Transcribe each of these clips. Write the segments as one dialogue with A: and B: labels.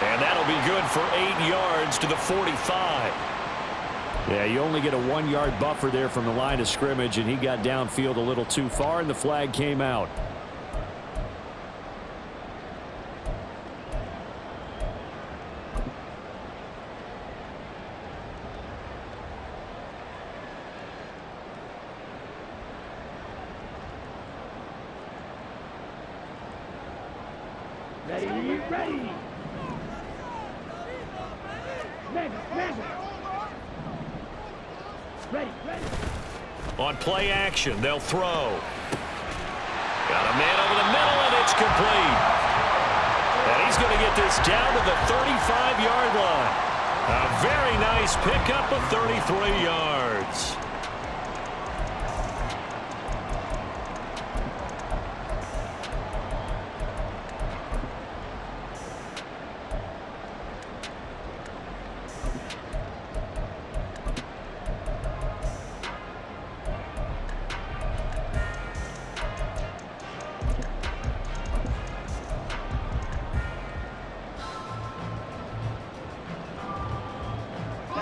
A: And that'll be good for 8 yards to the 45. Yeah, you only get a 1-yard buffer there from the line of scrimmage, and he got downfield a little too far, and the flag came out.
B: Ready. Ready.
A: On play action, they'll throw. Got a man over the middle, and it's complete. And he's going to get this down to the 35-yard line. A very nice pickup of 33 yards.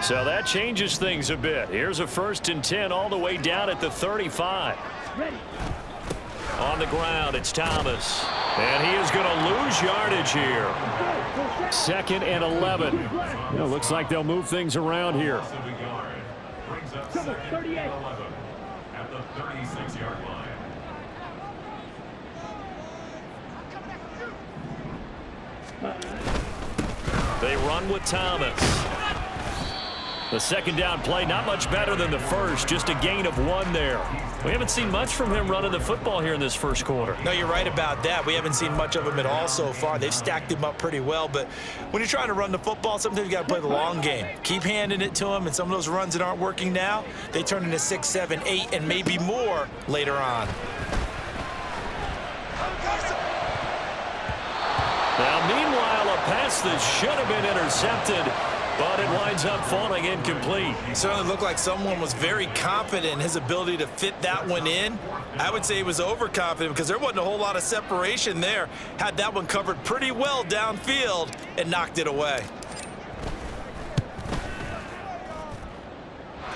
A: So that changes things a bit. Here's a 1st and 10 all the way down at the 35.
B: Ready.
A: On the ground, it's Thomas. And he is going to lose yardage here. 2nd and 11. You know, looks like they'll move things around here.
C: Brings up 2nd and 11 at the 36-yard line.
A: They run with Thomas. The 2nd down play, not much better than the first, just a gain of 1 there. We haven't seen much from him running the football here in this first quarter.
D: No, you're right about that. We haven't seen much of him at all so far. They've stacked him up pretty well, but when you're trying to run the football, sometimes you got to play the long game. Keep handing it to him, and some of those runs that aren't working now, they turn into 6, 7, 8, and maybe more later on.
A: Now, meanwhile, a pass that should have been intercepted, but it winds up falling incomplete.
D: It certainly looked like someone was very confident in his ability to fit that one in. I would say he was overconfident because there wasn't a whole lot of separation there. Had that one covered pretty well downfield and knocked it away.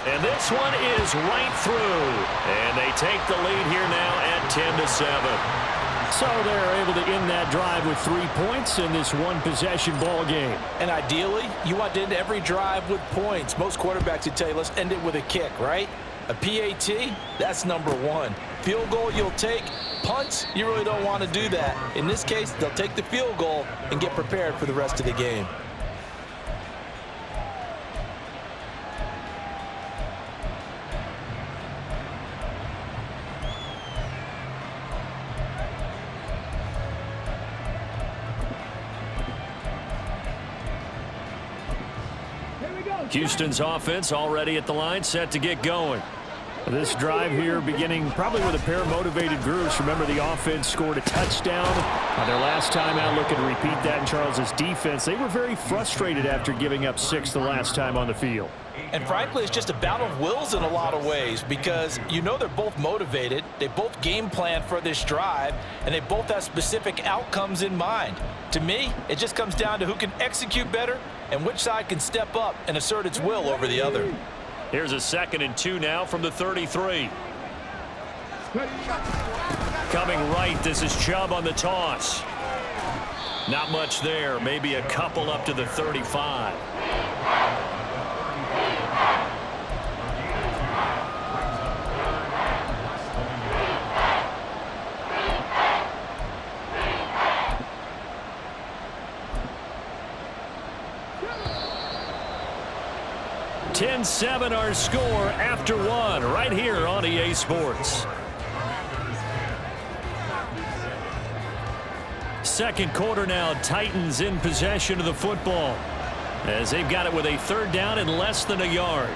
A: And this one is right through. And they take the lead here now at 10-7. So they're able to end that drive with 3 points in this one-possession ball game.
D: And ideally, you want to end every drive with points. Most quarterbacks would tell you, let's end it with a kick, right? A PAT, that's number 1. Field goal you'll take. Punts, you really don't want to do that. In this case, they'll take the field goal and get prepared for the rest of the game.
A: Houston's offense already at the line, set to get going. This drive here beginning probably with a pair of motivated groups. Remember, the offense scored a touchdown on their last time out. Looking to repeat that in Charles's defense. They were very frustrated after giving up 6 the last time on the field.
D: And frankly, it's just a battle of wills in a lot of ways because you know they're both motivated. They both game plan for this drive, and they both have specific outcomes in mind. To me, it just comes down to who can execute better and which side can step up and assert its will over the other.
A: Here's a 2nd and 2 now from the 33. Coming right, this is Chubb on the toss. Not much there, maybe a couple up to the 35. $10-7 our score after 1 right here on EA Sports. Second quarter now, Titans in possession of the football as they've got it with a 3rd down and less than a yard.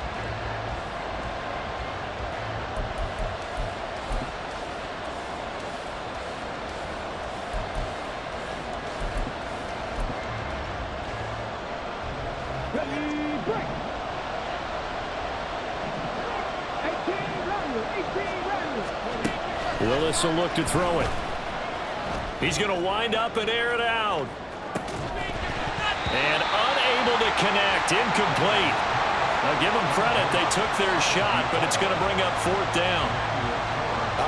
A: Willis will look to throw it. He's going to wind up and air it out. connect. Incomplete. Now give them credit. They took their shot, but it's going to bring up fourth down.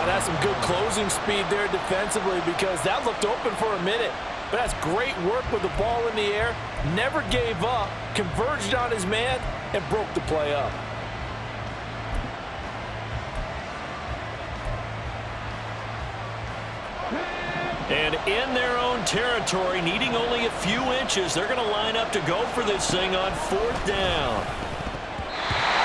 D: That's some good closing speed there defensively, because that looked open for a minute. But that's great work with the ball in the air. Never gave up, converged on his man, and broke the play up.
A: And in their own territory, needing only a few inches, they're going to line up to go for this thing on fourth down.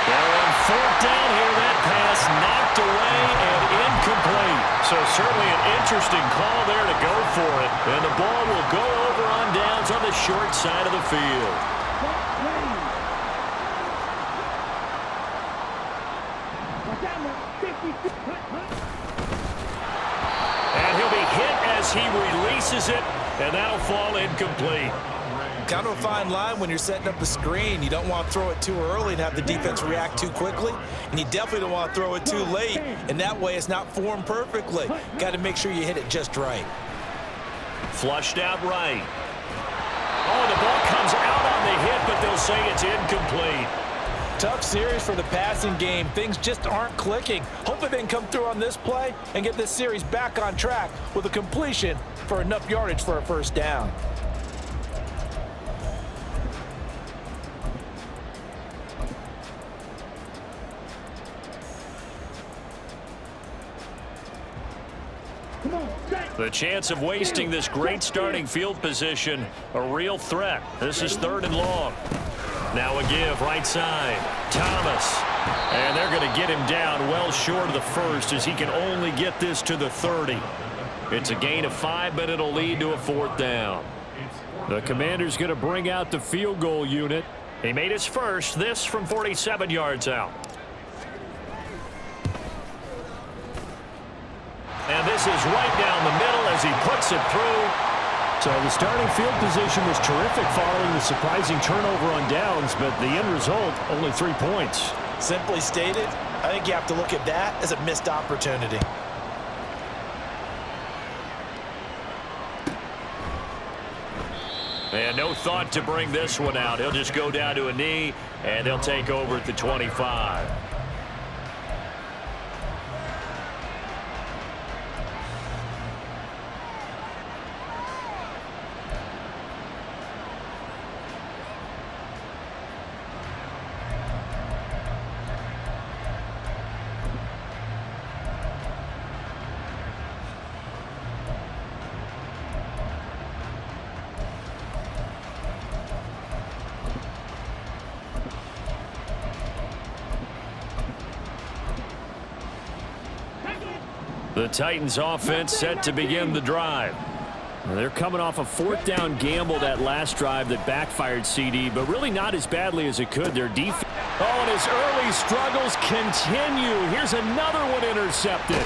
A: They're on fourth down here. That pass knocked away and incomplete. So certainly an interesting call there to go for it. And the ball will go over on downs on the short side of the field. And he'll be hit as he releases it, and that'll fall incomplete.
D: Kind of a fine line when you're setting up a screen. You don't want to throw it too early and have the defense react too quickly. And you definitely don't want to throw it too late. And that way it's not formed perfectly. Got to make sure you hit it just right.
A: Flushed out right. Oh, the ball comes out on the hit, but they'll say it's incomplete.
D: Tough series for the passing game. Things just aren't clicking. Hopefully they can come through on this play and get this series back on track with a completion for enough yardage for a first down.
A: The chance of wasting this great starting field position, a real threat. This is 3rd and long. Now a give, right side. Thomas. And they're going to get him down well short of the first, as he can only get this to the 30. It's a gain of 5, but it'll lead to a fourth down. The Commander's going to bring out the field goal unit. He made his first, this from 47 yards out. And this is right down the middle as he puts it through.
B: So the starting field position was terrific following the surprising turnover on downs, but the end result, only 3 points.
D: Simply stated, I think you have to look at that as a missed opportunity.
A: And no thought to bring this one out. He'll just go down to a knee, and they'll take over at the 25. The Titans offense set to begin the drive.
B: They're coming off a 4th down gamble that last drive that backfired, CD, but really not as badly as it could. Their defense.
A: Oh, and his early struggles continue. Here's another one intercepted.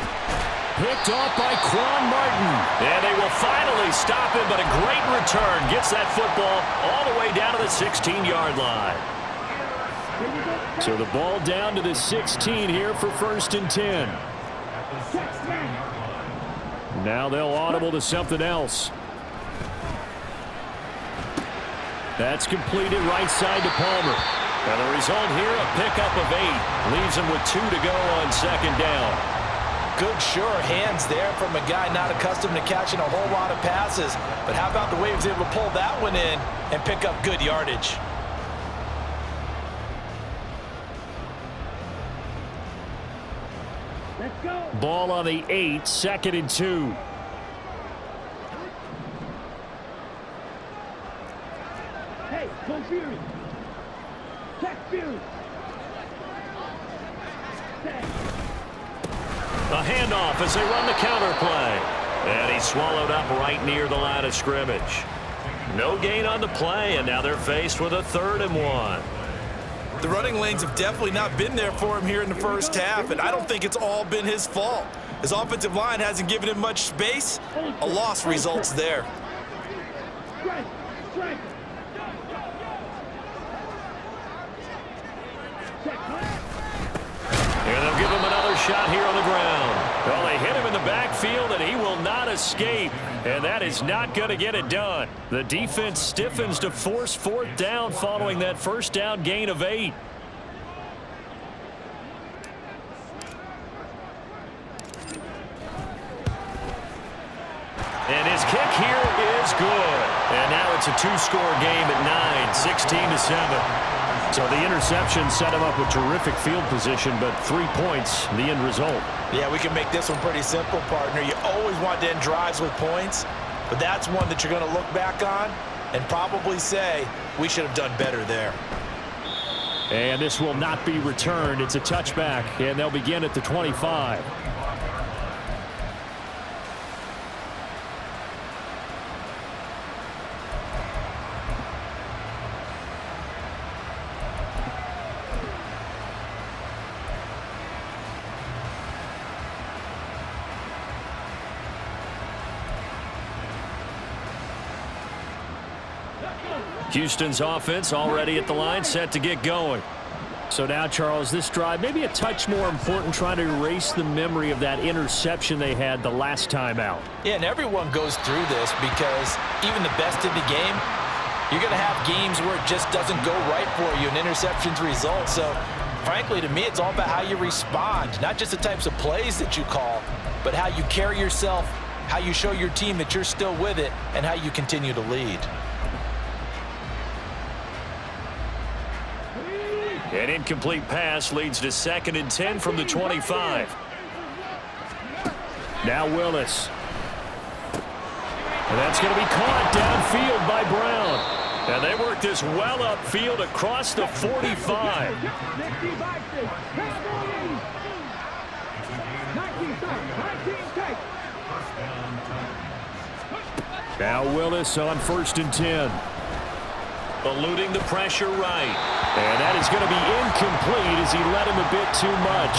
A: Picked off by Quan Martin. And they will finally stop him, but a great return. Gets that football all the way down to the 16-yard line.
B: So the ball down to the 16 here for 1st and 10. Now they'll audible to something else. That's completed right side to Palmer.
A: And the result here, a pickup of 8. Leaves him with 2 to go on 2nd down.
D: Good, sure hands there from a guy not accustomed to catching a whole lot of passes. But how about the way he was able to pull that one in and pick up good yardage?
B: Ball on the 8, 2nd and 2.
E: Hey, go Fury. Check Fury.
A: A handoff as they run the counter play. And he's swallowed up right near the line of scrimmage. No gain on the play, and now they're faced with a 3rd and 1.
D: The running lanes have definitely not been there for him here in the first half, and I don't think it's all been his fault. His offensive line hasn't given him much space. A loss results there.
A: And they'll give him another shot here on the ground. Well, they hit him in the backfield, and he will not escape. And that is not going to get it done. The defense stiffens to force fourth down following that first down gain of 8. And his kick here is good. And now it's a two-score game at 9, 16-7. So the interception set him up with terrific field position, but 3 points, the end result.
D: Yeah, we can make this one pretty simple, partner. You always want to end drives with points, but that's one that you're going to look back on and probably say, we should have done better there.
B: And this will not be returned. It's a touchback, and they'll begin at the 25.
A: Houston's offense already at the line, set to get going.
B: So now, Charles, this drive maybe a touch more important, trying to erase the memory of that interception they had the last time out.
D: Yeah, and everyone goes through this because even the best in the game, you're going to have games where it just doesn't go right for you, and interceptions result. So, frankly, to me, it's all about how you respond, not just the types of plays that you call, but how you carry yourself, how you show your team that you're still with it, and how you continue to lead.
A: An incomplete pass leads to 2nd and 10 from the 25.
B: Now Willis. And that's going to be caught downfield by Brown.
A: And they work this well upfield across the 45.
B: Now Willis on 1st and 10.
A: Eluding the pressure right.
B: And that is going to be incomplete as he led him a bit too much.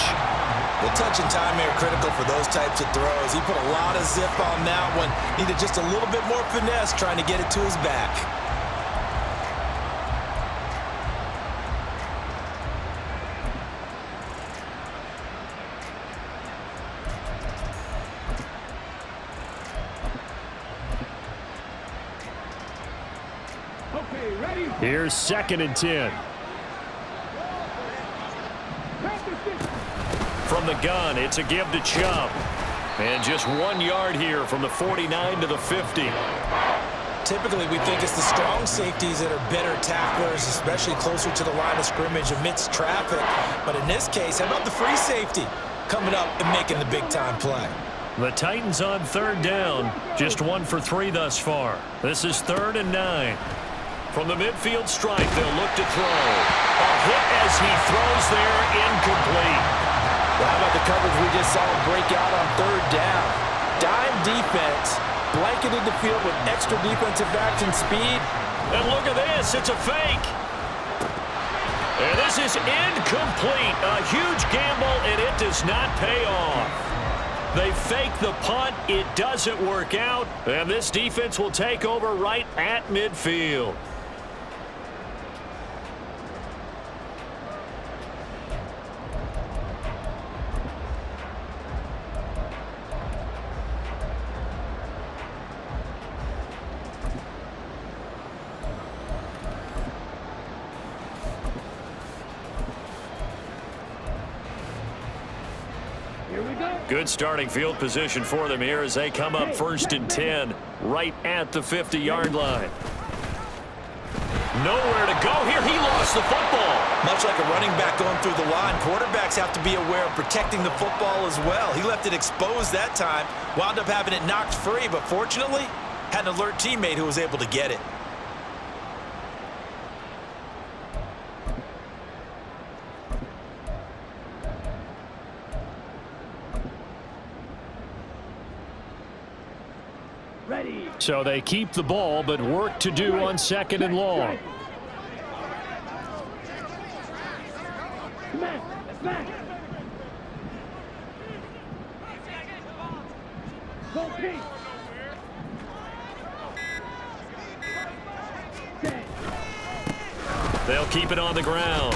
D: The touch and timing are critical for those types of throws. He put a lot of zip on that one. Needed just a little bit more finesse trying to get it to his back.
B: Here's 2nd and 10.
A: From the gun, it's a give to Chubb. And just 1 yard here from the 49 to the 50.
D: Typically, we think it's the strong safeties that are better tacklers, especially closer to the line of scrimmage amidst traffic. But in this case, how about the free safety coming up and making the big-time play?
A: The Titans on 3rd down. Just 1 for 3 thus far. This is 3rd and 9. From the midfield stripe, they'll look to throw. A hit as he throws there, incomplete.
D: Well, how about the coverage we just saw break out on 3rd down? Dime defense, blanketed the field with extra defensive backs and speed.
A: And look at this, it's a fake. And this is incomplete. A huge gamble, and it does not pay off. They fake the punt. It doesn't work out. And this defense will take over right at midfield. Good starting field position for them here as they come up 1st and 10 right at the 50-yard line. Nowhere to go here. He lost the football.
D: Much like a running back going through the line, quarterbacks have to be aware of protecting the football as well. He left it exposed that time, wound up having it knocked free, but fortunately, had an alert teammate who was able to get it.
B: So they keep the ball, but work to do on 2nd and long.
A: They'll keep it on the ground.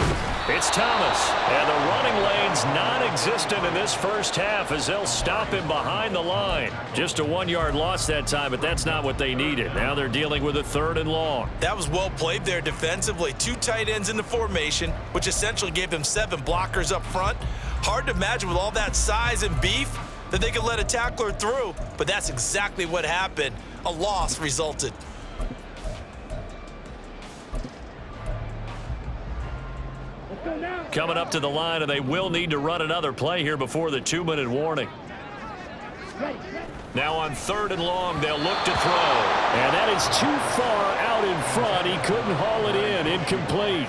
A: It's Thomas, and the running lane's non-existent in this first half as they'll stop him behind the line. Just a 1-yard loss that time, but that's not what they needed. Now they're dealing with a 3rd and long.
D: That was well played there defensively. 2 tight ends in the formation, which essentially gave them 7 blockers up front. Hard to imagine with all that size and beef that they could let a tackler through, but that's exactly what happened. A loss resulted.
A: Coming up to the line, and they will need to run another play here before the 2-minute warning. Now on 3rd and long, they'll look to throw.
B: And that is too far out in front. He couldn't haul it in. Incomplete.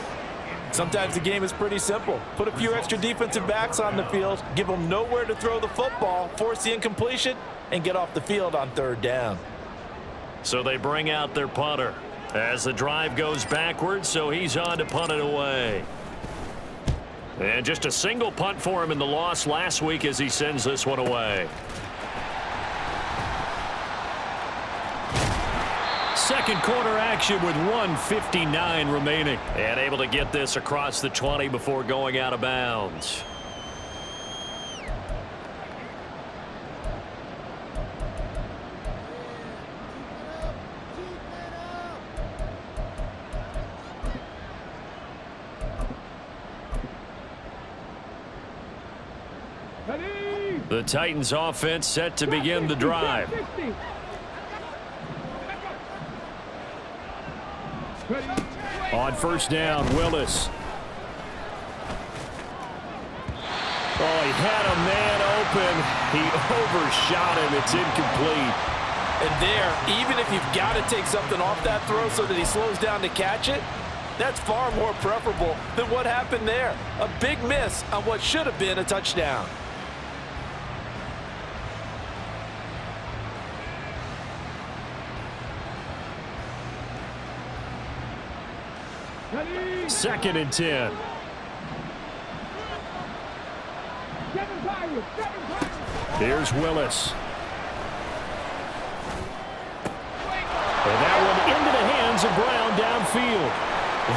D: Sometimes the game is pretty simple. Put a few extra defensive backs on the field, give them nowhere to throw the football, force the incompletion, and get off the field on 3rd down.
A: So they bring out their punter as the drive goes backwards, so he's on to punt it away. And just a single punt for him in the loss last week as he sends this one away. Second quarter action with 1:59 remaining. And able to get this across the 20 before going out of bounds. The Titans offense set to begin the drive.
B: On 1st down, Willis. Oh, he had a man open. He overshot him. It's incomplete.
D: And there, even if you've got to take something off that throw so that he slows down to catch it, that's far more preferable than what happened there. A big miss on what should have been a touchdown.
B: Second and 10. Here's Willis. And that one into the hands of Brown downfield.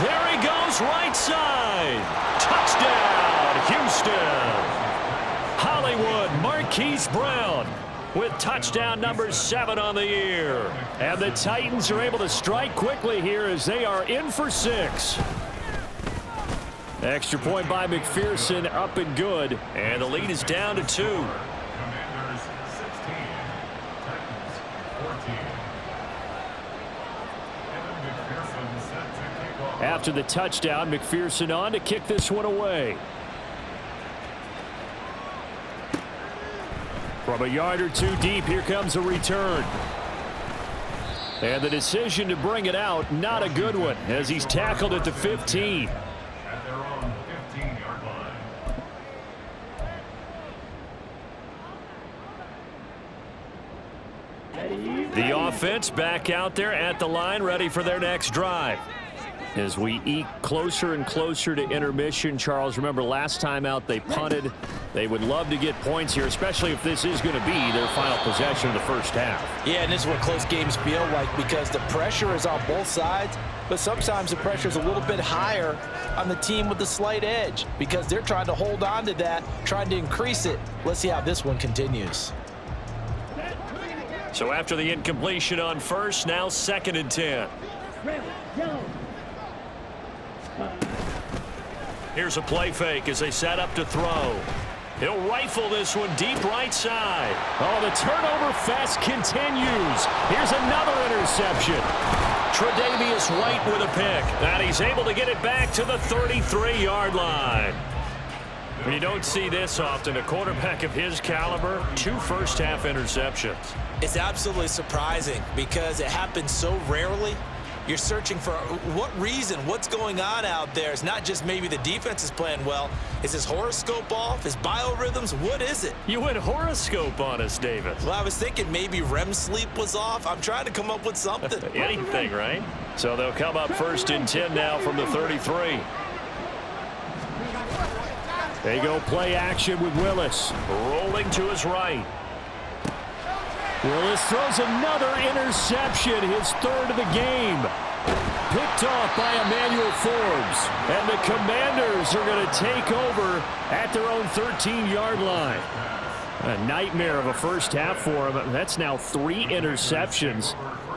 A: There he goes, right side. Touchdown, Houston. Hollywood Marquise Brown with touchdown number 7 on the year.
B: And the Titans are able to strike quickly here as they are in for 6. Extra point by McPherson, up and good.
A: And the lead is down to 2.
C: Commanders 16, Titans 14. Evan McPherson set to kick off.
B: After the touchdown, McPherson on to kick this one away. From a yard or 2 deep, here comes a return. And the decision to bring it out, not a good one, as he's tackled at the 15.
C: At their own 15-yard line.
A: The offense back out there at the line, ready for their next drive.
B: As we eke closer and closer to intermission, Charles, remember last time out they punted. They would love to get points here, especially if this is going to be their final possession of the first half.
D: Yeah, and this is what close games feel like because the pressure is on both sides, but sometimes the pressure is a little bit higher on the team with the slight edge because they're trying to hold on to that, trying to increase it. Let's see how this one continues.
A: So after the incompletion on 1st, now 2nd and 10. Here's a play fake as they set up to throw. He'll rifle this one deep right side.
B: Oh, the turnover fest continues. Here's another interception.
A: Tre'Davious White with a pick. And he's able to get it back to the 33-yard line. You don't see this often. A quarterback of his caliber, 2 first-half interceptions.
D: It's absolutely surprising because it happens so rarely. You're searching for what reason, what's going on out there. It's not just maybe the defense is playing well. Is his horoscope off? His biorhythms? What is it?
A: You went horoscope on us, David.
D: Well, I was thinking maybe REM sleep was off. I'm trying to come up with something.
A: Anything, right? So they'll come up 1st and 10 now from the 33.
B: They go play action with Willis.
A: Rolling to his right.
B: Willis throws another interception, his 3rd of the game. picked off by Emmanuel Forbes. And the Commanders are going to take over at their own 13-yard line. A nightmare of a first half for him. That's now 3 interceptions.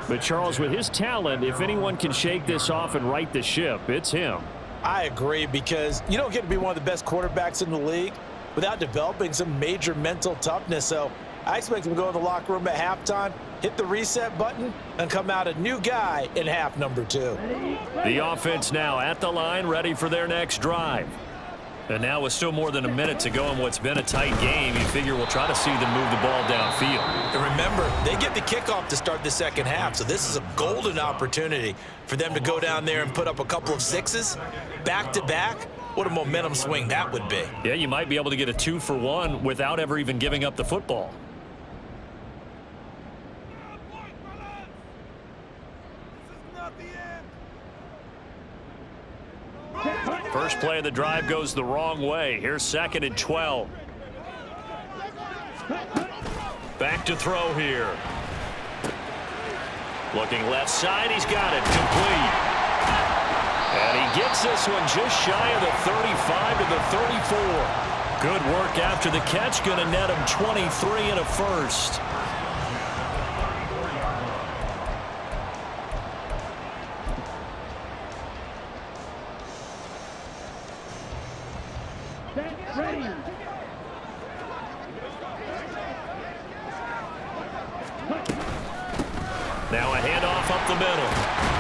B: But Charles, with his talent, if anyone can shake this off and right the ship, it's him.
D: I agree, because you don't get to be one of the best quarterbacks in the league without developing some major mental toughness. So I expect him to go in the locker room at halftime, hit the reset button, and come out a new guy in half number 2.
B: The offense now at the line, ready for their next drive. And now with still more than a minute to go in what's been a tight game, you figure we'll try to see them move the ball downfield.
D: And remember, they get the kickoff to start the second half, so this is a golden opportunity for them to go down there and put up a couple of 6s back-to-back. What a momentum swing that would be.
B: Yeah, you might be able to get a 2-for-1 without ever even giving up the football. First play of the drive goes the wrong way. Here's 2nd and 12. Back to throw here. Looking left side. He's got it. Complete. And he gets this one just shy of the 35 to the 34. Good work after the catch. Going to net him 23 and a first. Now a handoff up the middle.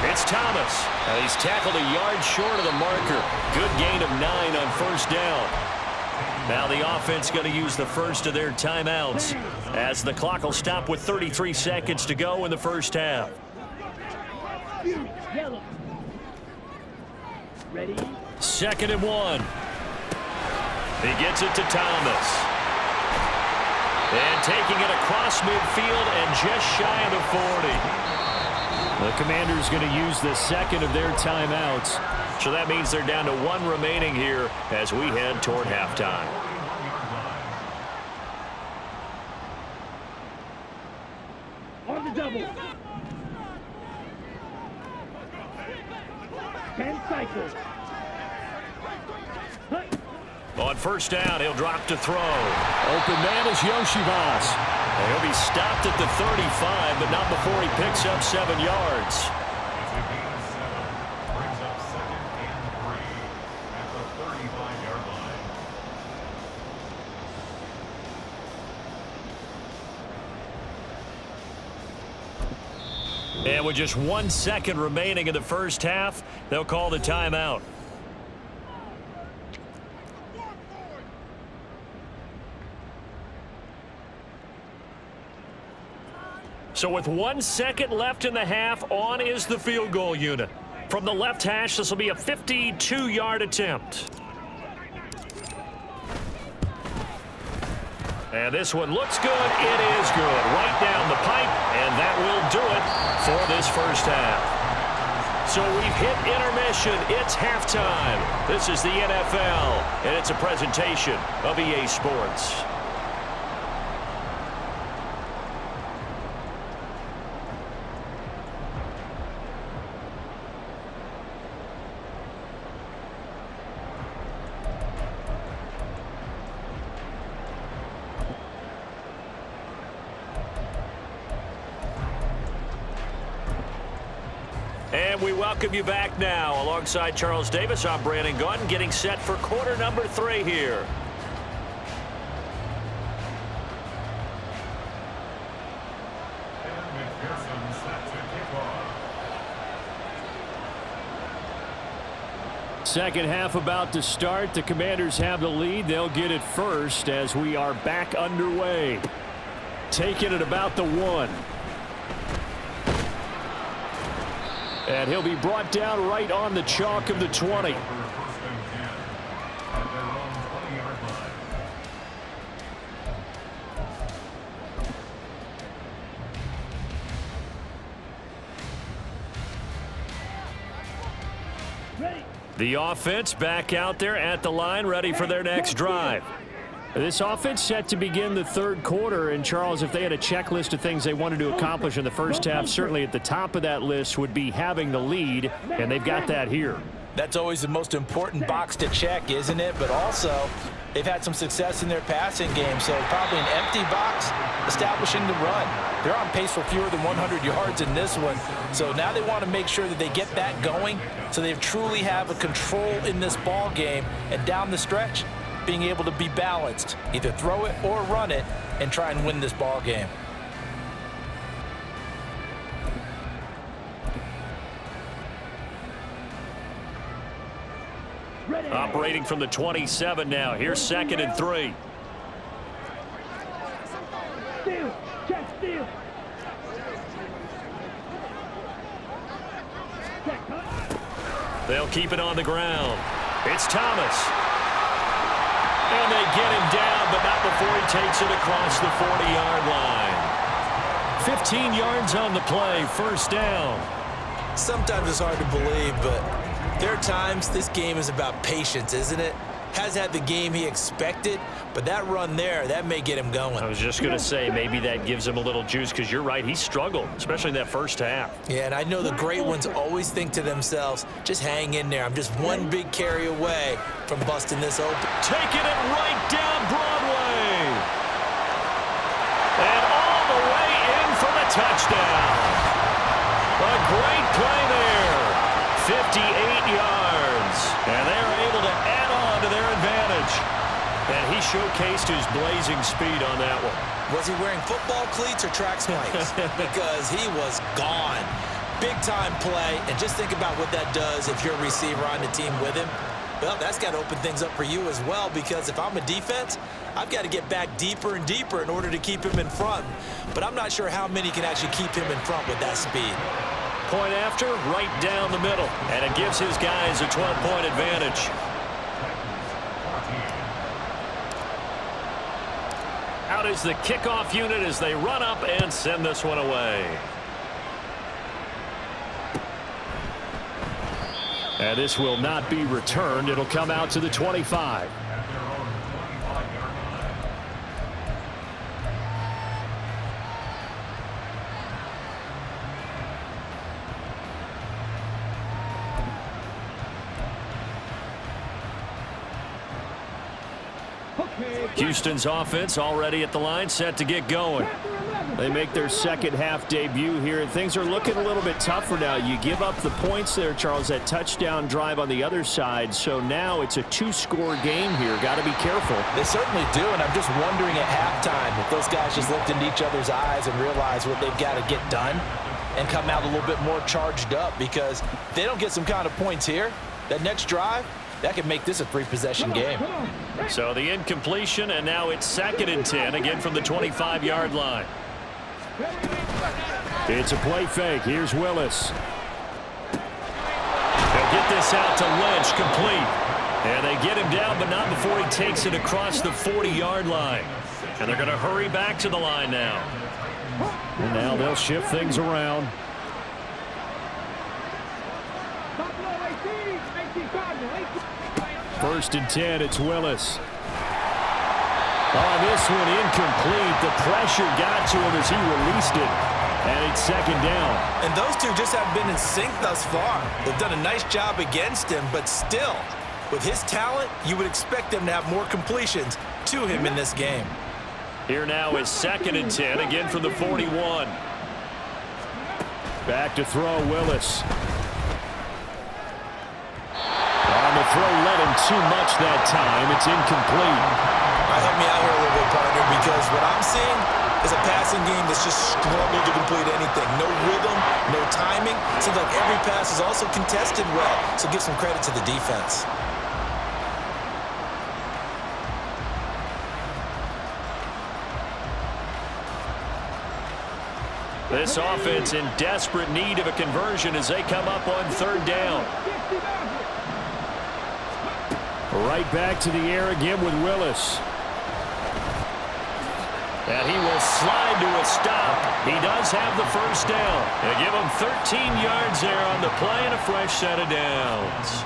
B: It's Thomas. And he's tackled a yard short of the marker. Good gain of 9 on first down. Now the offense going to use the first of their timeouts as the clock will stop with 33 seconds to go in the first half.
E: Ready?
B: 2nd and 1. He gets it to Thomas. And taking it across midfield and just shy of the 40. The Commanders going to use the 2nd of their timeouts. So that means they're down to 1 remaining here as we head toward halftime.
E: On the double. 10 cycles.
B: On first down, he'll drop to throw. Open man is Yoshivas. And he'll be stopped at the 35, but not before he picks up 7 yards.
C: Brings up 2nd and 3 at the 35-yard line.
B: And with just 1 second remaining in the first half, they'll call the timeout. So with 1 second left in the half, on is the field goal unit. From the left hash, this will be a 52-yard attempt. And this one looks good. It is good. Right down the pipe, and that will do it for this first half. So we've hit intermission. It's halftime. This is the NFL, and it's a presentation of EA Sports. And we welcome you back now. Alongside Charles Davis, I'm Brandon Gaudin, getting set for quarter number 3 here.
C: And McPherson set to kick off.
B: Second half about to start. The Commanders have the lead. They'll get it first as we are back underway. Taking it about the 1. And he'll be brought down right on the chalk of the 20.
C: First and 10 at their own 20-yard line.
E: Ready.
B: The offense back out there at the line, ready for their next drive.
A: This offense set to begin the third quarter. And, Charles, if they had a checklist of things they wanted to accomplish in the first half, certainly at the top of that list would be having the lead, and they've got that here.
D: That's always the most important box to check, isn't it? But also, they've had some success in their passing game, so probably an empty box establishing the run. They're on pace for fewer than 100 yards in this one, so now they want to make sure that they get that going so they truly have a control in this ball game, and down the stretch, being able to be balanced, either throw it or run it, and try and win this ball game.
A: Operating from the 27 now. Here's 2nd and 3.
E: Steal. Check steal.
A: They'll keep it on the ground. It's Thomas. And they get him down, but not before he takes it across the 40-yard line. 15 yards on the play, first down.
D: Sometimes it's hard to believe, but there are times this game is about patience, isn't it? Hasn't had the game he expected, but that run there, that may get him going.
A: I was just going to say, maybe that gives him a little juice, because you're right, he struggled, especially in that first half.
D: Yeah, and I know the great ones always think to themselves, just hang in there. I'm just one big carry away from busting this open.
A: Taking it right down Broadway. And all the way in for the touchdown. A great play there. 58 yards. And they are able to add on to their advantage. And he showcased his blazing speed on that one.
D: Was he wearing football cleats or track spikes? Because he was gone. Big-time play. And just think about what that does if you're a receiver on the team with him. Well, that's got to open things up for you as well, because if I'm a defense, I've got to get back deeper and deeper in order to keep him in front. But I'm not sure how many can actually keep him in front with that speed.
A: Point after, right down the middle. And it gives his guys a 12-point advantage. Out is the kickoff unit as they run up and send this one away. And this will not be returned. It'll come out to the 25. Houston's offense already at the line, set to get going. They make their second half debut here, and things are looking a little bit tougher now. You give up the points there, Charles, that touchdown drive on the other side. So now it's a two-score game here. Got to be careful.
D: They certainly do, and I'm just wondering at halftime if those guys just looked into each other's eyes and realized what they've got to get done and come out a little bit more charged up, because if they don't get some kind of points here, that next drive, that could make this a three-possession game.
A: So the incompletion, and now it's 2nd and 10, again from the 25-yard line. It's a play fake. Here's Willis. They'll get this out to Lynch, complete. And they get him down, but not before he takes it across the 40-yard line. And they're going to hurry back to the line now. And now they'll shift things around. First and 10, it's Willis. On this one, incomplete. The pressure got to him as he released it. And it's 2nd down.
D: And those two just haven't been in sync thus far. They've done a nice job against him, but still, with his talent, you would expect them to have more completions to him in this game.
A: Here now is 2nd and 10, again from the 41. Back to throw, Willis. On the throw, led him too much that time. It's incomplete.
D: Help me out here a little bit, partner, because what I'm seeing is a passing game that's just struggled to complete anything. No rhythm, no timing. Seems like every pass is also contested well, so give some credit to the defense.
A: This offense in desperate need of a conversion as they come up on 3rd down. Right back to the air again with Willis. And he will slide to a stop. He does have the first down. They give him 13 yards there on the play and a fresh set of downs.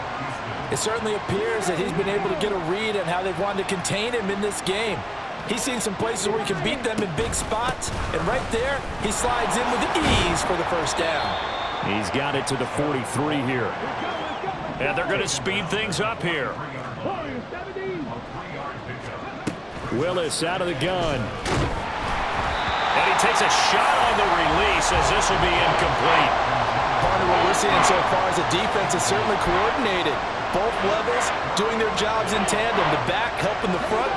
D: It certainly appears that he's been able to get a read on how they've wanted to contain him in this game. He's seen some places where he can beat them in big spots, and right there, he slides in with ease for the first down.
A: He's got it to the 43 here. And they're going to speed things up here. Willis out of the gun. And he takes a shot on the release as this will be incomplete.
D: Part of what we're seeing so far is the defense is certainly coordinated. Both levels doing their jobs in tandem. The back helping the front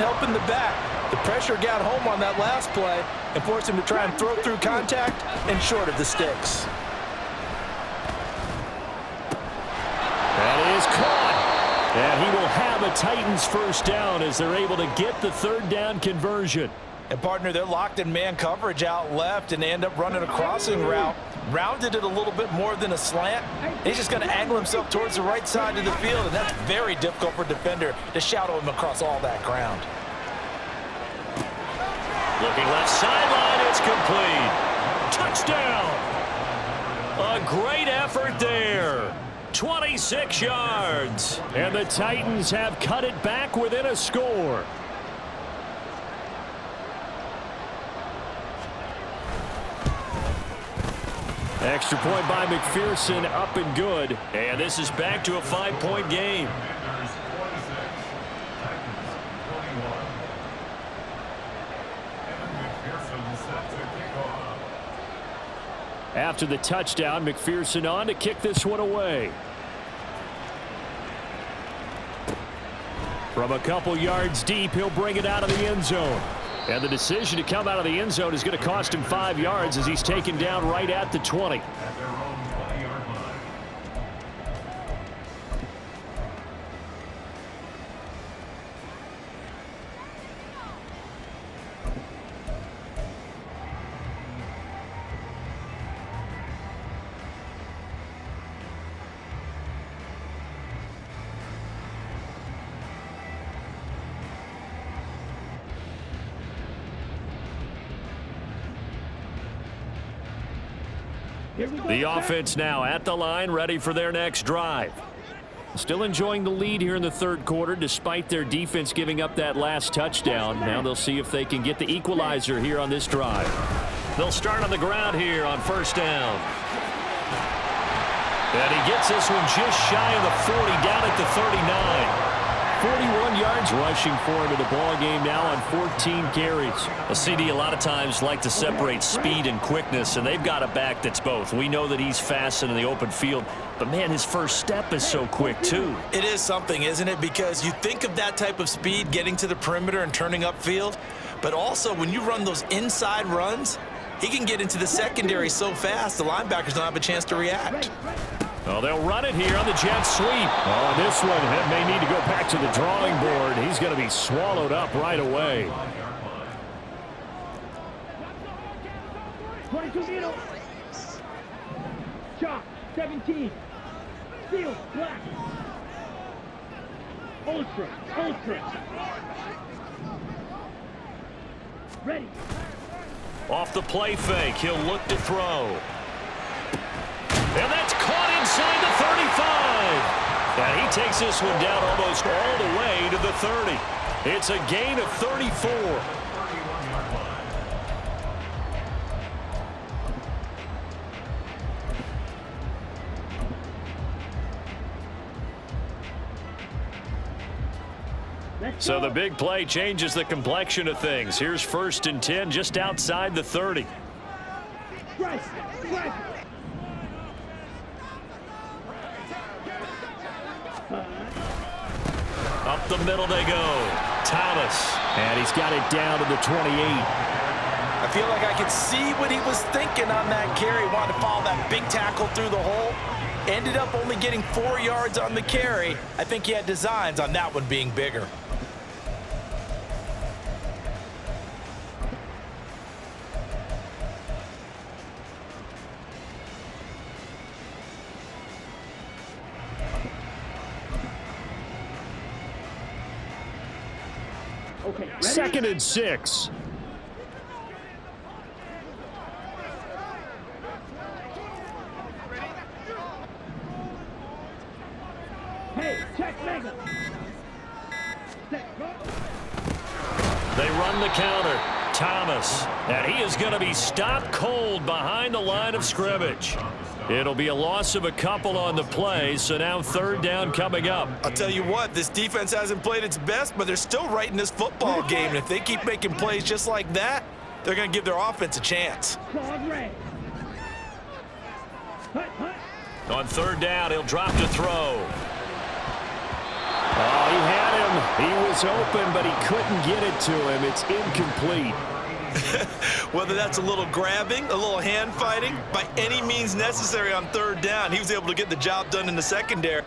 D: helping the back. The pressure got home on that last play and forced him to try and throw through contact and short of the sticks.
A: That is caught. And he will have a Titans first down as they're able to get the third down conversion.
D: And, partner, they're locked in man coverage out left, and they end up running a crossing route. Rounded it a little bit more than a slant. He's just going to angle himself towards the right side of the field, and that's very difficult for a defender to shadow him across all that ground.
A: Looking left sideline, it's complete. Touchdown. A great effort there. 26 yards. And the Titans have cut it back within a score. Extra point by McPherson, up and good. And this is back to a 5-point game. After the touchdown, McPherson on to kick this one away. From a couple yards deep, he'll bring it out of the end zone. And the decision to come out of the end zone is going to cost him 5 yards as he's taken down right at the 20. The offense now at the line, ready for their next drive. Still enjoying the lead here in the third quarter despite their defense giving up that last touchdown. Now they'll see if they can get the equalizer here on this drive. They'll start on the ground here on first down. And he gets this one just shy of the 40, down at the 39. 41 yards rushing for him in the ball game now on 14 carries.
B: A CD a lot of times like to separate speed and quickness, and they've got a back that's both. We know that he's fast in the open field, but, man, his first step is so quick, too.
D: It is something, isn't it? Because you think of that type of speed getting to the perimeter and turning upfield, but also when you run those inside runs, he can get into the secondary so fast the linebackers don't have a chance to react.
A: Well, they'll run it here on the jet sweep. Oh, this one may need to go back to the drawing board. He's going to be swallowed up right away.
E: 22 middle. Chop, 17. Steel, black. Ultra. Ready.
A: Off the play fake, he'll look to throw. And that's caught inside the 35. And he takes this one down almost all the way to the 30. It's a gain of 34. So the big play changes the complexion of things. Here's 1st and 10 just outside the 30.
E: Strike.
A: Up the middle they go. Thomas. And he's got it down to the 28.
D: I feel like I could see what he was thinking on that carry. Wanted to follow that big tackle through the hole. Ended up only getting 4 yards on the carry. I think he had designs on that one being bigger.
E: Okay, ready?
A: 2nd and 6.
E: Check mega. Set, go.
A: They run the counter. Thomas. And he is going to be stopped cold behind the line of scrimmage. It'll be a loss of a couple on the play, so now third down coming up.
D: I'll tell you what, this defense hasn't played its best, but they're still right in this football game. And if they keep making plays just like that, they're going to give their offense a chance.
E: Dog red. Hut, hut.
A: On third down, he'll drop to throw. Oh, he had him. He was open, but he couldn't get it to him. It's incomplete.
D: Whether that's a little grabbing, a little hand fighting, by any means necessary on third down, he was able to get the job done in the secondary.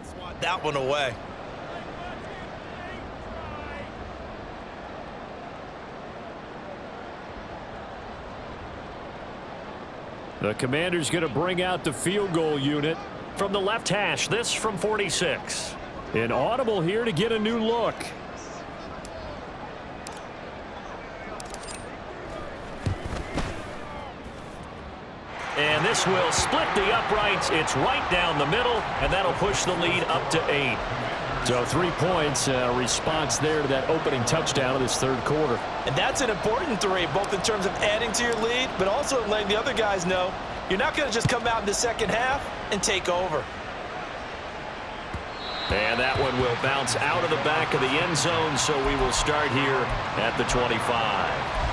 D: Swat that one away.
A: The commander's going to bring out the field goal unit from the left hash. This from 46. An audible here to get a new look. And this will split the uprights. It's right down the middle, and that'll push the lead up to 8. So 3 points, response there to that opening touchdown of this third quarter.
D: And that's an important 3, both in terms of adding to your lead, but also letting the other guys know you're not going to just come out in the second half and take over.
A: And that one will bounce out of the back of the end zone, so we will start here at the 25.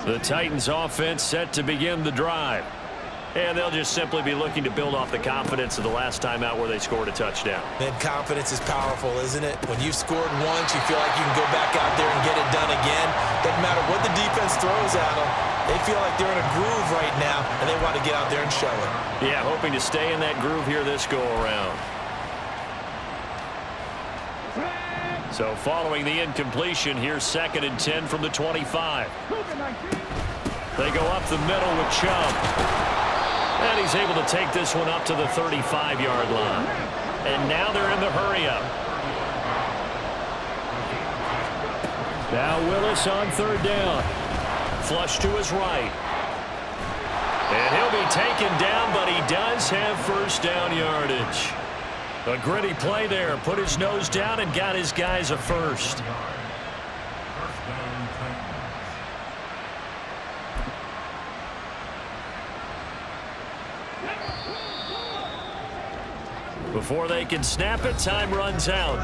A: The Titans offense set to begin the drive. And they'll just simply be looking to build off the confidence of the last time out where they scored a touchdown.
D: Man, confidence is powerful, isn't it? When you've scored once, you feel like you can go back out there and get it done again. Doesn't matter what the defense throws at them. They feel like they're in a groove right now, and they want to get out there and show it.
A: Yeah, hoping to stay in that groove here this go-around. So following the incompletion, here's 2nd and 10 from the 25. They go up the middle with Chubb. And he's able to take this one up to the 35-yard line. And now they're in the hurry-up. Now Willis on third down. Flush to his right. And he'll be taken down, but he does have first down yardage. A gritty play there. Put his nose down and got his guys a first. Before they can snap it, time runs out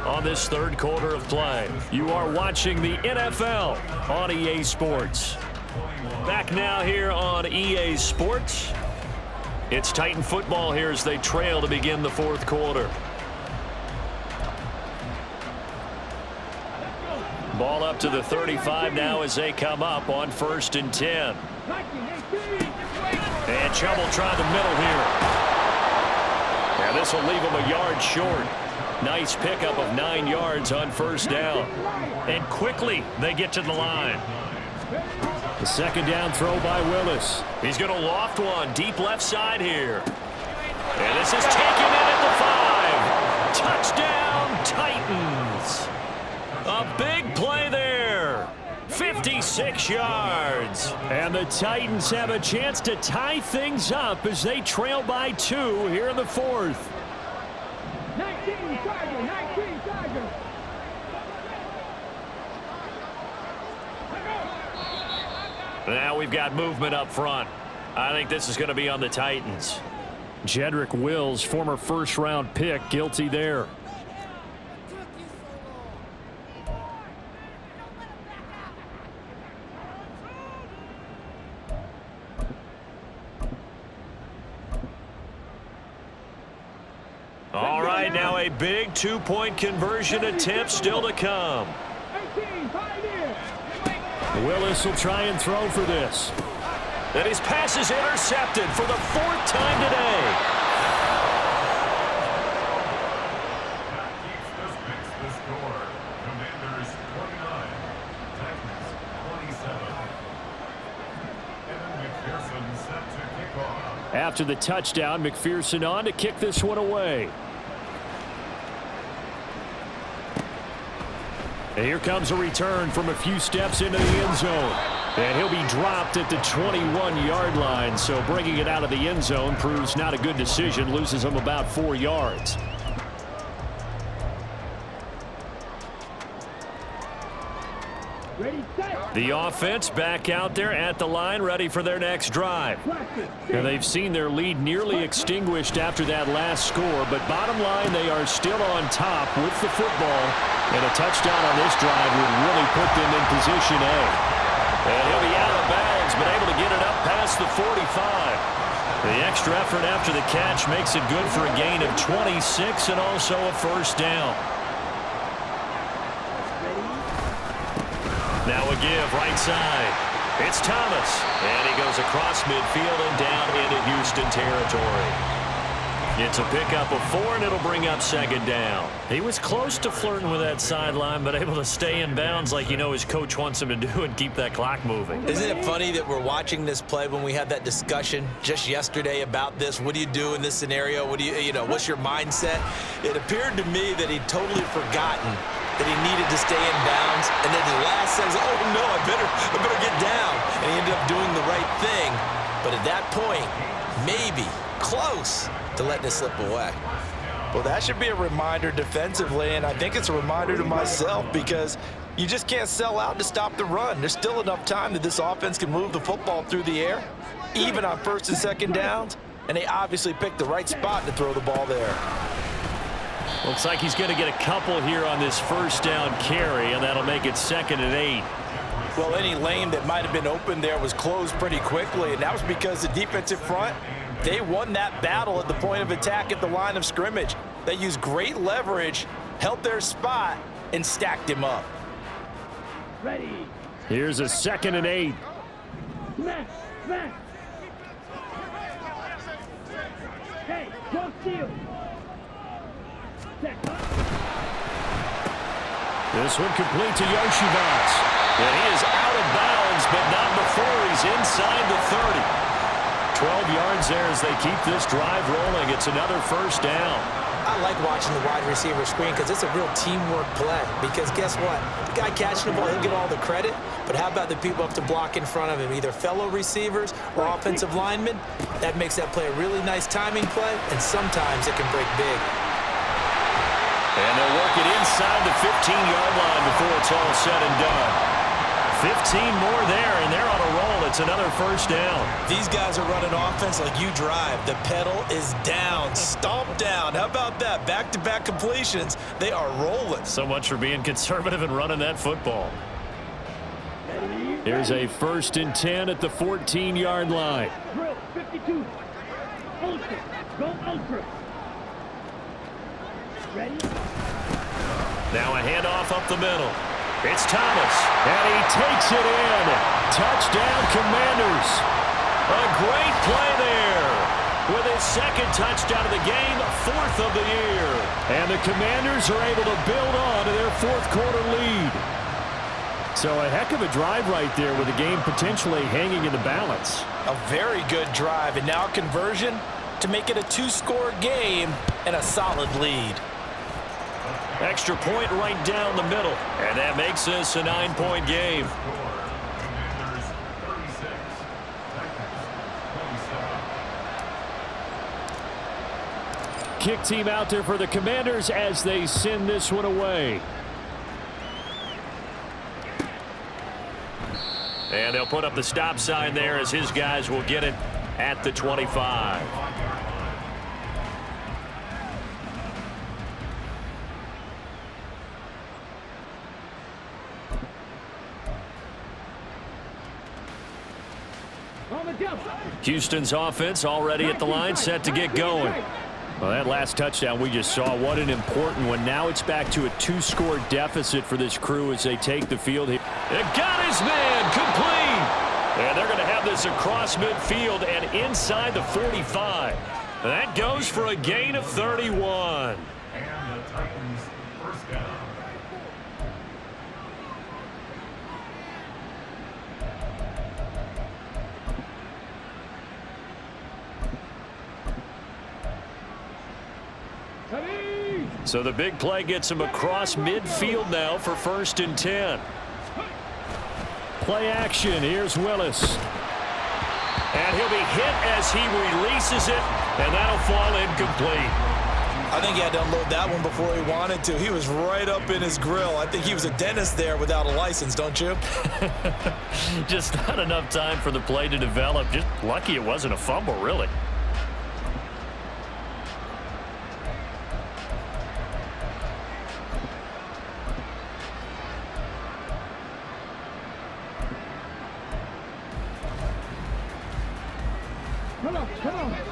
A: on this third quarter of play. You are watching the NFL on EA Sports. Back now here on EA Sports. It's Titan football here as they trail to begin the fourth quarter. Ball up to the 35 now as they come up on 1st and 10. And Chubb will try the middle here. And this will leave him a yard short. Nice pickup of 9 yards on first down. And quickly they get to the line. The second down throw by Willis. He's going to loft one deep left side here. And this is taken in at the 5. Touchdown, Titans. A big play there. 56 yards. And the Titans have a chance to tie things up as they trail by 2 here in the 4th.
E: 19 Chargers, 19 Chargers.
A: Now we've got movement up front. I think this is going to be on the Titans. Jedrick Wills, former first-round pick, guilty there. All right, now a big two-point conversion attempt still to come.
E: 18 Pioneers.
A: Willis will try and throw for this. And his pass is intercepted for the 4th time today.
C: That keeps this mix the score. Commanders 29, Titans 27. Evan McPherson set to kick off.
A: After the touchdown, McPherson on to kick this one away. And here comes a return from a few steps into the end zone. And he'll be dropped at the 21-yard line. So bringing it out of the end zone proves not a good decision. Loses him about 4 yards.
E: Ready, set.
A: The offense back out there at the line, ready for their next drive.
E: Practice.
A: And they've seen their lead nearly extinguished after that last score. But bottom line, they are still on top with the football. And a touchdown on this drive would really put them in position A. And he'll be out of bounds, but able to get it up past the 45. The extra effort after the catch makes it good for a gain of 26 and also a first down. Now a give right side. It's Thomas. And he goes across midfield and down into Houston territory. It's a pickup of 4, and it'll bring up 2nd down. He was close to flirting with that sideline, but able to stay in bounds like you know his coach wants him to do and keep that clock moving.
D: Isn't it funny that we're watching this play when we had that discussion just yesterday about this? What do you do in this scenario? What do you know, what's your mindset? It appeared to me that he'd totally forgotten that he needed to stay in bounds, and then the last sentence, oh no, I better get down. And he ended up doing the right thing. But at that point, maybe close to letting it slip away. Well, that should be a reminder defensively, and I think it's a reminder to myself because you just can't sell out to stop the run. There's still enough time that this offense can move the football through the air, even on 1st and 2nd downs, and they obviously picked the right spot to throw the ball there.
A: Looks like he's going to get a couple here on this first down carry, and that'll make it 2nd and 8.
D: Well, any lane that might have been open there was closed pretty quickly, and that was because the defensive front, they won that battle at the point of attack at the line of scrimmage. They used great leverage, held their spot, and stacked him up.
E: Ready.
A: Here's a 2nd and 8.
E: Smash. Smash. Hey, go steal. Set.
A: This one complete to Yoshivas. And he is out of bounds, but not before he's inside the 30. 12 yards there as they keep this drive rolling. It's another first down.
B: I like watching the wide receiver screen because it's a real teamwork play. Because guess what? The guy catching the ball, he'll get all the credit. But how about the people up to block in front of him, either fellow receivers or offensive linemen? That makes that play a really nice timing play, and sometimes it can break big.
A: And they'll work it inside the 15-yard line before it's all said and done. 15 more there, and they're on a roll. It's another first down.
D: These guys are running offense like you drive. The pedal is down, stomped down. How about that? Back-to-back completions. They are rolling.
A: So much for being conservative and running that football. Here's a 1st and 10 at the 14-yard line.
E: Drill 52. Ultra. Go ultra. Ready?
A: Now a handoff up the middle. It's Thomas, and he takes it in. Touchdown, Commanders. A great play there. With his 2nd touchdown of the game, 4th of the year. And the Commanders are able to build on to their 4th quarter lead. So a heck of a drive right there with the game potentially hanging in the balance.
D: A very good drive, and now conversion. to make it a two-score game and a solid lead.
A: Extra point right down the middle. And that makes this a 9-point game.
C: Commanders 36, Titans 27.
B: Kick team out there for the Commanders as they send this one away.
A: And they'll put up the stop sign there as his guys will get it at the 25.
E: On the jump.
A: Houston's offense already at the line, set to get going.
B: Well, that last touchdown we just saw, what an important one. Now it's back to a 2-score deficit for this crew as they take the field here.
A: It got his man complete. And they're going to have this across midfield and inside the 45. That goes for a gain of 31.
C: And the Titans first down.
A: So the big play gets him across midfield now for 1st and 10.
B: Play action. Here's Willis.
A: And he'll be hit as he releases it, and that'll fall incomplete.
D: I think he had to unload that one before he wanted to. He was right up in his grill. I think he was a dentist there without a license, don't you?
A: Just not enough time for the play to develop. Just lucky it wasn't a fumble, really.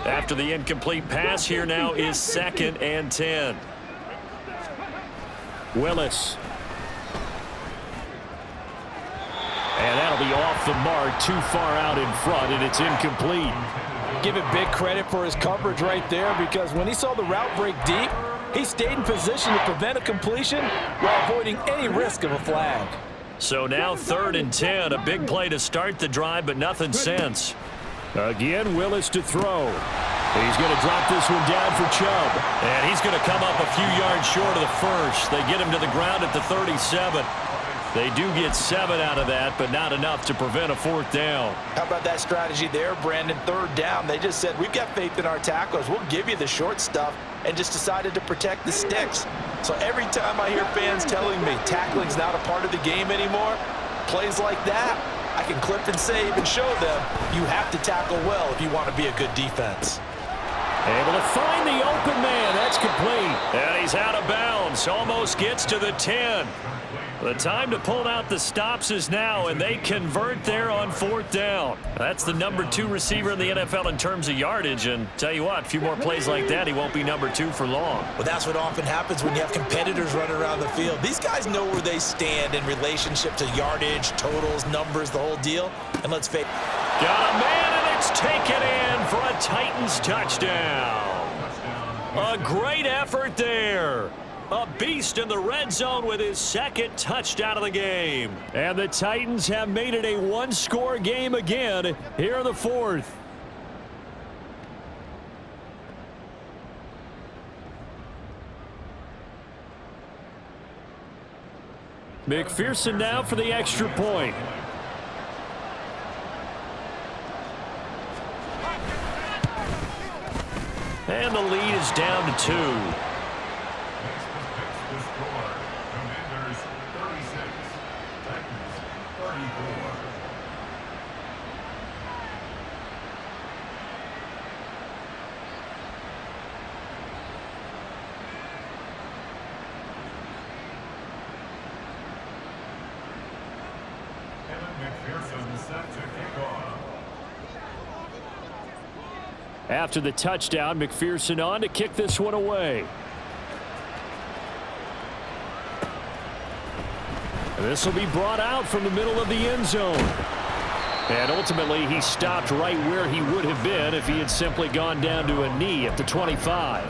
A: After the incomplete pass, here now is 2nd and 10.
B: Willis. And that'll be off the mark, too far out in front, and it's incomplete.
D: Give it big credit for his coverage right there, because when he saw the route break deep, he stayed in position to prevent a completion while avoiding any risk of a flag.
A: So now 3rd and 10, a big play to start the drive, but nothing since.
B: Again, Willis to throw. He's going to drop this one down for Chubb.
A: And he's going to come up a few yards short of the first. They get him to the ground at the 37. They do get 7 out of that, but not enough to prevent a 4th down.
D: How about that strategy there, Brandon? 3rd down. They just said, we've got faith in our tacklers. We'll give you the short stuff, and just decided to protect the sticks. So every time I hear fans telling me tackling's not a part of the game anymore, plays like that, I can clip and save and show them you have to tackle well if you want to be a good defense.
B: Able to find the open man. That's complete.
A: And he's out of bounds. Almost gets to the 10. The time to pull out the stops is now, and they convert there on 4th down. That's the number 2 receiver in the NFL in terms of yardage, and tell you what, a few more plays like that, he won't be number 2 for long.
D: Well, that's what often happens when you have competitors running around the field. These guys know where they stand in relationship to yardage, totals, numbers, the whole deal. And let's face it.
A: Got a man, and it's taken in for a Titans touchdown. A great effort there. A beast in the red zone with his 2nd touchdown of the game.
B: And the Titans have made it a 1-score game again here in the 4th. McPherson now for the extra point.
A: And the lead is down to 2.
C: Commanders 36, Titans 34. McPherson set to kick off.
B: After the touchdown, McPherson on to kick this one away. This will be brought out from the middle of the end zone. And ultimately, he stopped right where he would have been if he had simply gone down to a knee at the 25.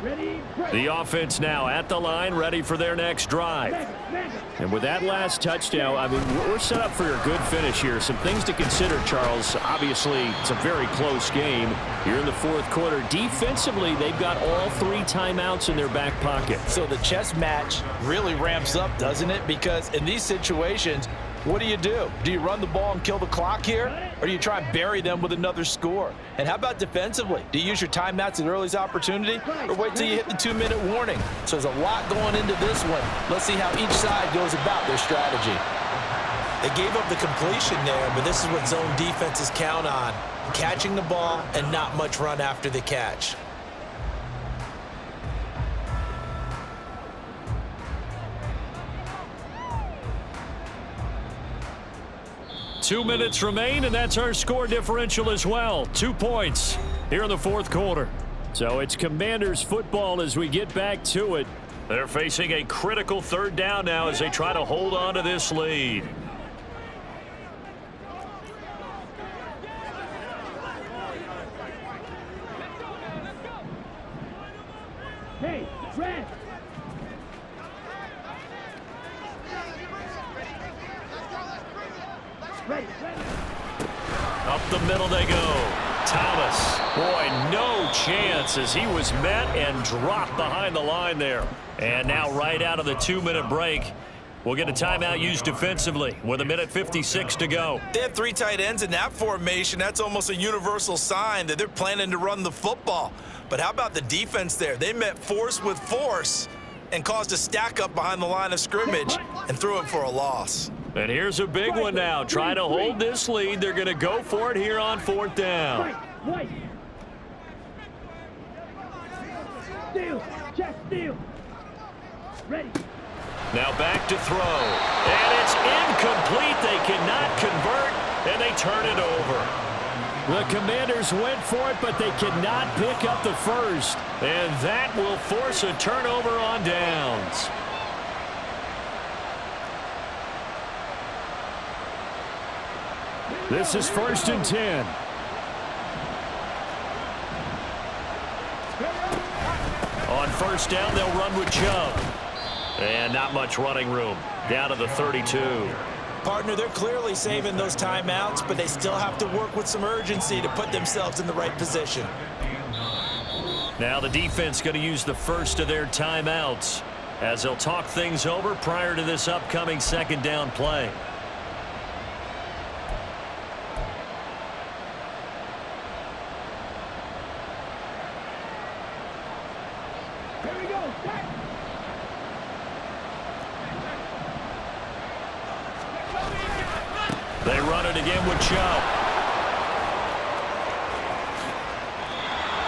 E: Ready?
A: The offense now at the line, ready for their next drive. And with that last touchdown, I mean, we're set up for a good finish here. Some things to consider, Charles. Obviously, it's a very close game here in the fourth quarter. Defensively, they've got all 3 timeouts in their back pocket.
D: So the chess match really ramps up, doesn't it? Because in these situations, what do? Do you run the ball and kill the clock here? Or do you try and bury them with another score? And how about defensively? Do you use your timeouts at earliest opportunity? Or wait till you hit the 2-minute warning? So there's a lot going into this one. Let's see how each side goes about their strategy.
B: They gave up the completion there, but this is what zone defenses count on. Catching the ball and not much run after the catch.
A: Two minutes remain, and that's our score differential as well. 2 points here in the fourth quarter. So it's Commanders football as we get back to it. They're facing a critical third down now as they try to hold on to this lead.
E: Hey, red. Ready, ready.
A: Up the middle they go. Thomas. Boy, no chance as he was met and dropped behind the line there. And now right out of the 2-minute break, we'll get a timeout used defensively with 1:56 to go.
B: They have 3 tight ends in that formation. That's almost a universal sign that they're planning to run the football. But how about the defense there? They met force with force and caused a stack up behind the line of scrimmage and threw it for a loss.
A: And here's a big one now. Trying to hold this lead. They're going to go for it here on 4th down.
E: White. Steal. Check steal. Ready.
A: Now back to throw. And it's incomplete. They cannot convert, and they turn it over. The Commanders went for it, but they cannot pick up the first. And that will force a turnover on downs. This is 1st and 10. On 1st down, they'll run with Chubb. And not much running room. Down to the 32.
B: Partner, they're clearly saving those timeouts, but they still have to work with some urgency to put themselves in the right position.
A: Now the defense going to use the first of their timeouts as they'll talk things over prior to this upcoming 2nd down play. They run it again with Chubb.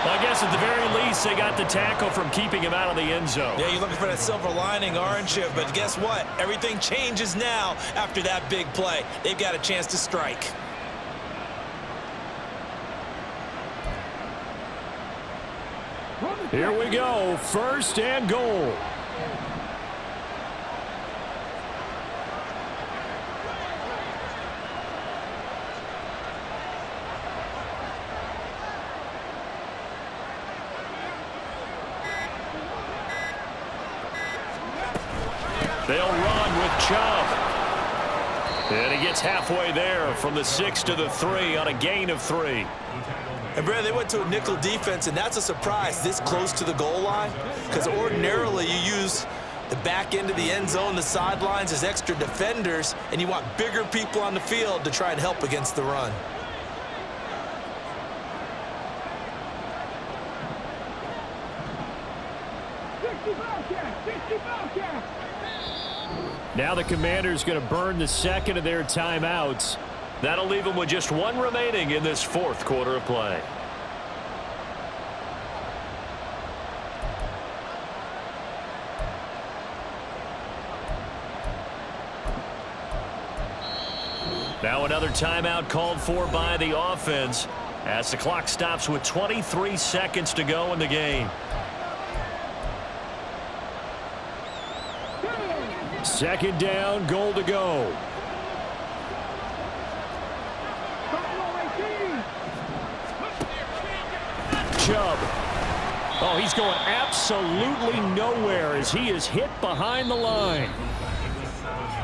A: Well, I guess at the very least, they got the tackle from keeping him out of the end zone.
B: Yeah, you're looking for that silver lining, aren't you? But guess what? Everything changes now after that big play. They've got a chance to strike.
A: Here we go. 1st and goal. They'll run with Chubb. And he gets halfway there from the 6 to the 3 on a gain of 3.
B: And, Brad, they went to a nickel defense, and that's a surprise this close to the goal line because ordinarily you use the back end of the end zone, the sidelines as extra defenders, and you want bigger people on the field to try and help against the run.
A: Now the Commanders going to burn the 2nd of their timeouts. That'll leave them with just 1 remaining in this 4th quarter of play. Now another timeout called for by the offense as the clock stops with 23 seconds to go in the game. 2nd down, goal to go. Chubb. Oh, he's going absolutely nowhere as he is hit behind the line.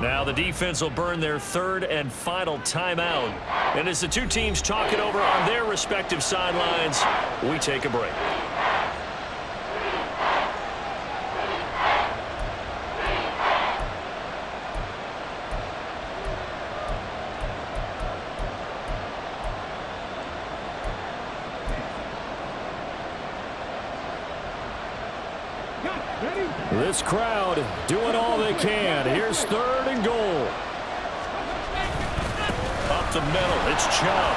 A: Now the defense will burn their third and final timeout. And as the two teams talk it over on their respective sidelines, we take a break. This crowd doing all they can. Here's third and goal. Up the middle, it's Chubb.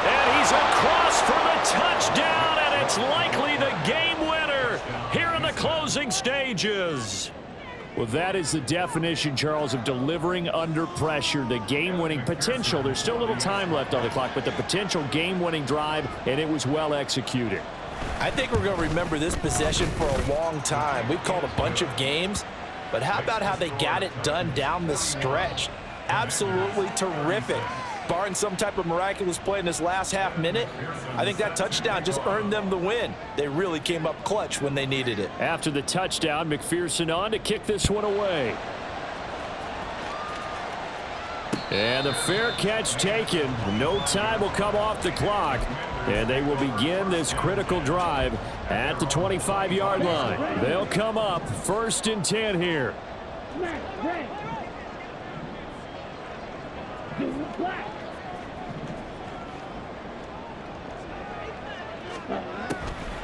A: And he's across for the touchdown, and it's likely the game winner here in the closing stages. Well, that is the definition, Charles, of delivering under pressure. The game-winning potential. There's still a little time left on the clock, but the potential game-winning drive, and it was well executed.
D: I think we're going to remember this possession for a long time. We've called a bunch of games, but how about how they got it done down the stretch? Absolutely terrific. Barring some type of miraculous play in this last half minute, I think that touchdown just earned them the win. They really came up clutch when they needed it.
A: After the touchdown, McPherson on to kick this one away. And the fair catch taken. No time will come off the clock. And they will begin this critical drive at the 25-yard line. They'll come up 1st and 10 here.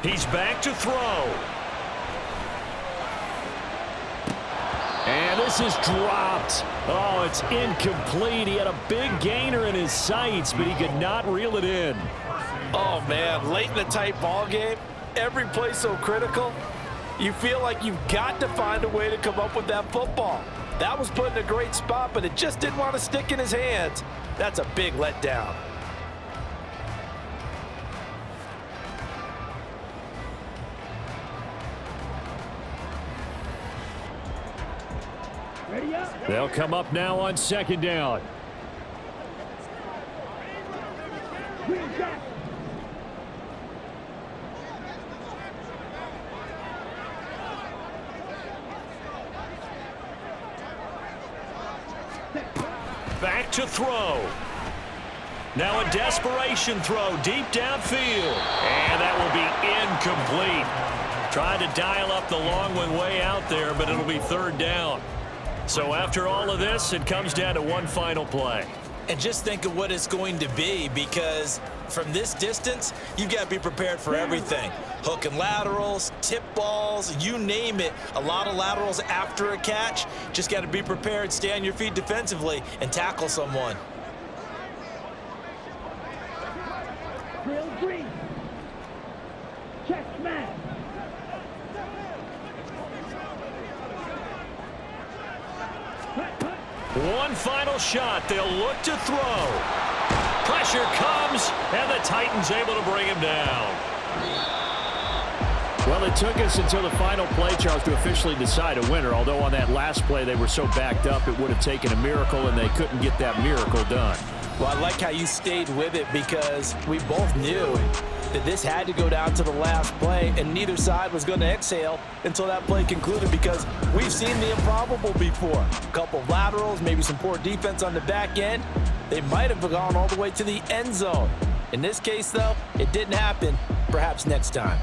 A: He's back to throw. And this is dropped. Oh, it's incomplete. He had a big gainer in his sights, but he could not reel it in.
D: Oh, man, late in the tight ball game, every play so critical, you feel like you've got to find a way to come up with that football. That was put in a great spot, but it just didn't want to stick in his hands. That's a big letdown.
A: They'll come up now on 2nd down. Back to throw. Now a desperation throw deep downfield. And that will be incomplete. Trying to dial up the long one way out there, but it'll be 3rd down. So after all of this, it comes down to one final play.
D: And just think of what it's going to be, because from this distance, you've got to be prepared for everything. Hook and laterals, tip balls, you name it. A lot of laterals after a catch. Just got to be prepared, stay on your feet defensively, and tackle someone.
E: Drill green. Check man.
A: One final shot. They'll look to throw. Pressure comes, and the Titans able to bring him down. Well, it took us until the final play, Charles, to officially decide a winner. Although on that last play they were so backed up, it would have taken a miracle, and they couldn't get that miracle done.
D: Well, I like how you stayed with it, because we both knew that this had to go down to the last play, and neither side was going to exhale until that play concluded, because we've seen the improbable before. A couple of laterals, maybe some poor defense on the back end. They might have gone all the way to the end zone. In this case, though, it didn't happen. Perhaps next time.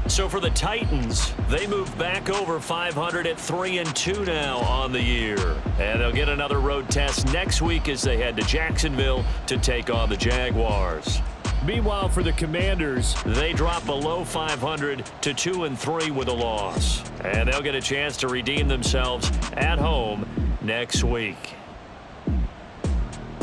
A: So for the Titans, they move back over 500 at 3-2 now on the year. And they'll get another road test next week as they head to Jacksonville to take on the Jaguars. Meanwhile, for the Commanders, they drop below 500 to 2-3 with a loss. And they'll get a chance to redeem themselves at home next week.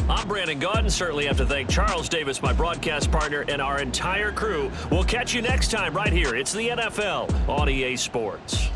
A: I'm Brandon Gaudin. Certainly have to thank Charles Davis, my broadcast partner, and our entire crew. We'll catch you next time right here. It's the NFL on EA Sports.